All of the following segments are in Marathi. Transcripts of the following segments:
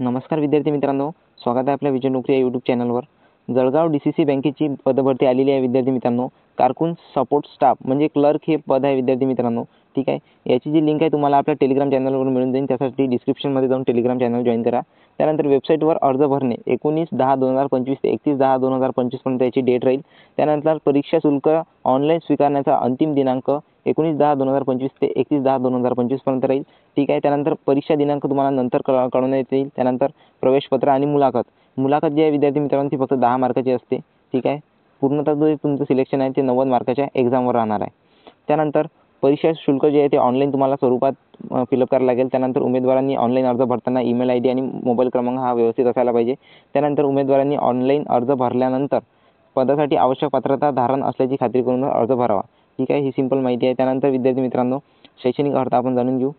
नमस्कार विद्यार्थी मित्रांनो, स्वागत आहे आपल्या विजय नोकरी या यूट्यूब चॅनलवर। जळगाव DCC बँकेची पदभरती आलेली आहे विद्यार्थी मित्रांनो। कारकून सपोर्ट स्टाफ म्हणजे क्लर्क हे पद आहे विद्यार्थी मित्रांनो, ठीक आहे। याची जी लिंक आहे तुम्हाला आपल्या टेलिग्राम चॅनलवर मिळून जाईल, त्यासाठी डिस्क्रिप्शनमध्ये जाऊन टेलिग्राम चॅनल जॉइन करा। त्यानंतर वेबसाईटवर अर्ज भरणे 19/10/2025 ते 31/10/2025 पर्यंत याची डेट राहील। त्यानंतर परीक्षा शुल्क ऑनलाईन स्वीकारण्याचा अंतिम दिनांक 19/10/2025 ते 31/10/2025 पर्यंत राहील, ठीक आहे। त्यानंतर परीक्षा दिनांक तुम्हाला नंतर कळवण्यात येईल। त्यानंतर प्रवेशपत्र आणि मुलाखत जी आहे विद्यार्थी मित्रांनो ती फक्त 10 मार्काची असते, ठीक आहे। पूर्णतः जो तुमचं सिलेक्शन आहे ते 90 मार्काच्या एक्झामवर राहणार आहे। त्यानंतर परीक्षा शुल्क जे आहे ते ऑनलाईन तुम्हाला स्वरूपात फिलअप करायला लागेल। त्यानंतर उमेदवारांनी ऑनलाईन अर्ज भरताना ईमेल ID आणि मोबाईल क्रमांक हा व्यवस्थित असायला पाहिजे। त्यानंतर उमेदवारांनी ऑनलाईन अर्ज भरल्यानंतर पदासाठी आवश्यक पात्रता धारण असल्याची खात्री करून अर्ज भरावा, ठीक आहे। ही सिंपल माहिती आहे। त्यानंतर विद्यार्थी मित्रांनो शैक्षणिक अर्हता आपण जाणून घेऊ।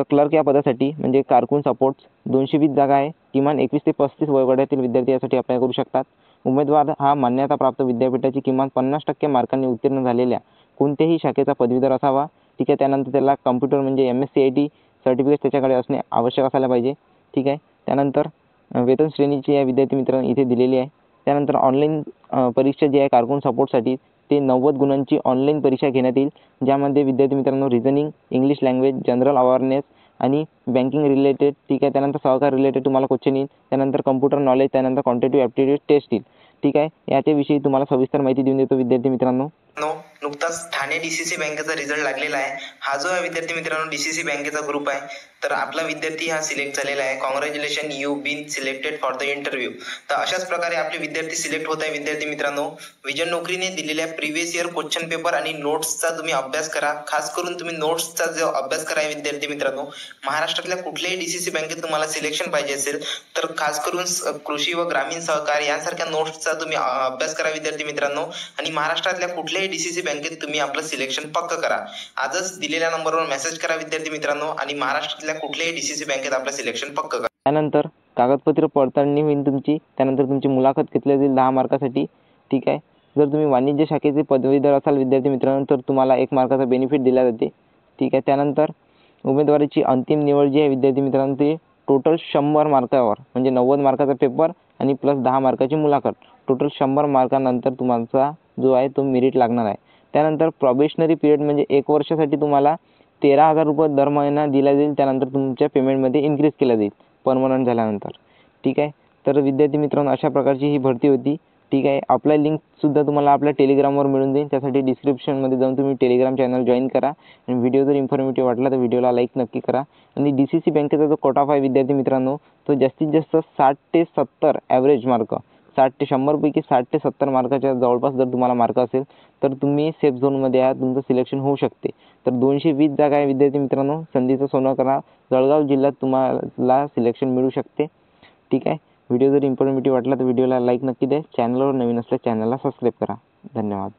क्लर्क या पदासाठी म्हणजे कारकून सपोर्ट्स 220 जागा आहे। किमान 21 ते 35 वयोगटातील विद्यार्थी यासाठी अप्लाय करू शकतात। उमेदवार हा मान्यताप्राप्त विद्यापीठाची किमान 50% मार्कांनी उत्तीर्ण झालेल्या कोणत्याही शाखेचा पदवीधर असावा, ठीक आहे। त्यानंतर त्याला कॉम्प्युटर म्हणजे MSc IT सर्टिफिकेट त्याच्याकडे असणे आवश्यक असायला पाहिजे, ठीक आहे। त्यानंतर वेतन श्रेणीची या विद्यार्थी मित्रांनो इथे दिलेली आहे। त्यानंतर ऑनलाईन परीक्षा जी आहे कारकून सपोर्टसाठी ते 90 गुणांची ऑनलाईन परीक्षा घेण्यात येईल, ज्यामध्ये विद्यार्थी मित्रांनो reasoning, English language, general awareness आणि बँकिंग रिलेटेड, ठीक आहे। त्यानंतर सहकार रिलेटेड तुम्हाला क्वेश्चन येईल। त्यानंतर कॉम्प्युटर नॉलेज, त्यानंतर क्वांटिटेटिव्ह ॲप्टिट्यूड टेस्ट येईल, ठीक आहे। याच्याविषयी तुम्हाला सविस्तर माहिती देऊन देतो विद्यार्थी मित्रांनो। नुकताच ठाणे DCC बँकेचा रिझल्ट लागलेला आहे। हा जो आहे विद्यार्थी मित्रांनो DCC बँकेचा ग्रुप आहे, तर आपला विद्यार्थी हा सिलेक्ट झालेला आहे। Congratulation, you been selected for the interview. तर अशाच प्रकारे आपले विद्यार्थी सिलेक्ट होत आहे विद्यार्थी मित्रांनो। विजन नोकरीने दिलेल्या प्रिव्हियस इयर क्वेश्चन पेपर आणि नोट्सचा तुम्ही अभ्यास करा। खास करून तुम्ही नोट्सचा जो अभ्यास करा विद्यार्थी मित्रांनो। महाराष्ट्रातल्या कुठल्याही DCC बँकेत तुम्हाला सिलेक्शन पाहिजे असेल तर खास करून कृषी व ग्रामीण सहकार यांसारख्या नोट्सचा तुम्ही अभ्यास करा विद्यार्थी मित्रांनो। आणि महाराष्ट्रातल्या कुठल्याही DCC बँकेत तुम्ही आपलं सिलेक्शन पक्क करा। आजच दिलेल्या नंबरवर मेसेज करा विद्यार्थी मित्रांनो आणि महाराष्ट्रातल्या कुठल्याही DCC बँकेत आपलं सिलेक्शन पक्क करा। त्यानंतर कागदपत्र पडताळणी होईल तुमची। त्यानंतर तुमची मुलाखत घेतली जाईल 10 मार्कासाठी, ठीक आहे। जर तुम्ही वाणिज्य शाखेचे पदवीधर असाल विद्यार्थी मित्रांनो तर तुम्हाला 1 मार्काचा बेनिफिट दिला जाते, ठीक आहे। त्यानंतर उमेदवारीची अंतिम निवड जी आहे विद्यार्थी मित्रांनो ती टोटल 100 मार्कावर म्हणजे 90 मार्काचा पेपर आणि प्लस 10 मार्काची मुलाखत, टोटल 100 मार्कानंतर तुमचा जो आहे तो मेरिट लागणार आहे। त्यानंतर प्रोबेशनरी पिरियड म्हणजे 1 वर्षासाठी तुम्हाला 13,000 रुपये दर महिना दिला जाईल। त्यानंतर तुमच्या पेमेंटमध्ये इन्क्रीज केला जाईल परमनंट झाल्यानंतर, ठीक आहे। तर विद्यार्थी मित्रांनो अशा प्रकारची ही भरती होती, ठीक आहे। आपला लिंकसुद्धा तुम्हाला आपल्या टेलिग्रामवर मिळून जाईल, त्यासाठी डिस्क्रिप्शनमध्ये जाऊन तुम्ही टेलिग्राम चॅनल जॉईन करा। आणि व्हिडिओ जर इन्फॉर्मेटिव्ह वाटला तर व्हिडिओला लाईक नक्की करा। आणि DCC बँकेचा जो कट ऑफ आहे विद्यार्थी मित्रांनो तो जास्तीत जास्त 60 ते 70 ॲव्हरेज मार्क, 60 ते 100 पैकी 60 ते 70 मार्काच्या जवळपास जर तुम्हाला मार्क असेल तर तुम्ही सेफ झोनमध्ये आहात, तुमचं सिलेक्शन होऊ शकते। तर 220 जागा आहे विद्यार्थी मित्रांनो, संधीचं सोनं करा। जळगाव जिल्ह्यात तुम्हाला सिलेक्शन मिळू शकते, ठीक आहे। व्हिडिओ जर इन्फॉर्मेटिव्ह वाटला तर व्हिडिओला लाईक नक्की द्या। चॅनलवर नवीन असल्यास चॅनलला सबस्क्राईब करा। धन्यवाद।